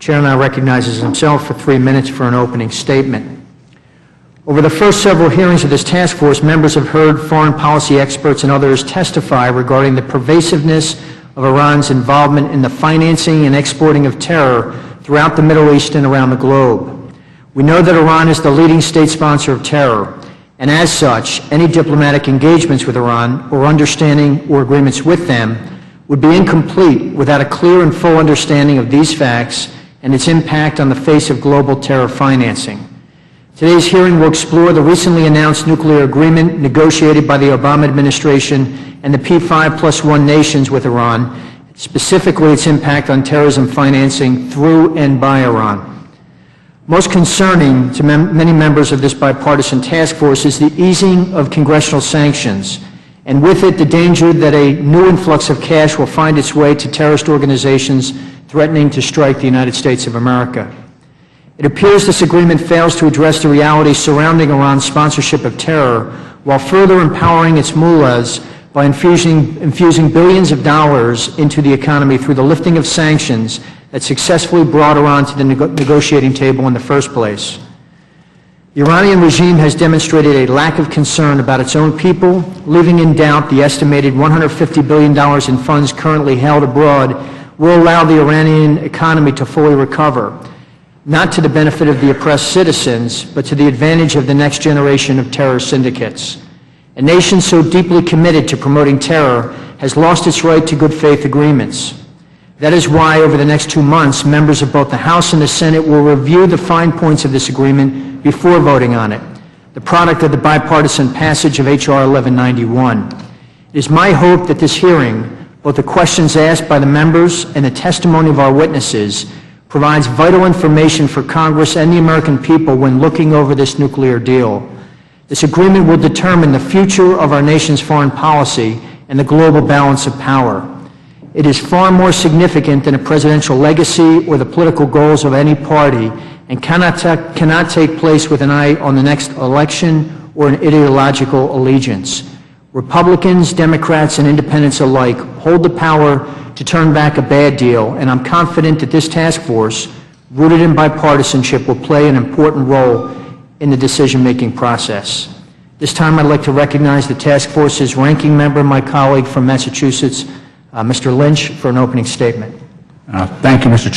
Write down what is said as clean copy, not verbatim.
Chair now recognizes himself for 3 minutes for an opening statement. Over the first several hearings of this task force, members have heard foreign policy experts and others testify regarding the pervasiveness of Iran's involvement in the financing and exporting of terror throughout the Middle East and around the globe. We know that Iran is the leading state sponsor of terror, and as such, any diplomatic engagements with Iran or understanding or agreements with them would be incomplete without a clear and full understanding of these facts and its impact on the face of global terror financing. Today's hearing will explore the recently announced nuclear agreement negotiated by the Obama administration and the P5+1 nations with Iran, specifically its impact on terrorism financing through and by Iran. Most concerning to many members of this bipartisan task force is the easing of congressional sanctions, and with it the danger that a new influx of cash will find its way to terrorist organizations threatening to strike the United States of America. It appears this agreement fails to address the reality surrounding Iran's sponsorship of terror while further empowering its mullahs by infusing billions of dollars into the economy through the lifting of sanctions that successfully brought Iran to the negotiating table in the first place. The Iranian regime has demonstrated a lack of concern about its own people, leaving in doubt the estimated $150 billion in funds currently held abroad will allow the Iranian economy to fully recover, not to the benefit of the oppressed citizens, but to the advantage of the next generation of terror syndicates. A nation so deeply committed to promoting terror has lost its right to good faith agreements. That is why, over the next 2 months, members of both the House and the Senate will review the fine points of this agreement before voting on it, the product of the bipartisan passage of H.R. 1191. It is my hope that this hearing, both the questions asked by the members and the testimony of our witnesses, provides vital information for Congress and the American people when looking over this nuclear deal. This agreement will determine the future of our nation's foreign policy and the global balance of power. It is far more significant than a presidential legacy or the political goals of any party, and cannot take place with an eye on the next election or an ideological allegiance. Republicans, Democrats, and independents alike hold the power to turn back a bad deal, and I'm confident that this task force, rooted in bipartisanship, will play an important role in the decision-making process. This time I'd like to recognize the task force's ranking member, my colleague from Massachusetts, Mr. Lynch, for an opening statement. Thank you, Mr. Chair.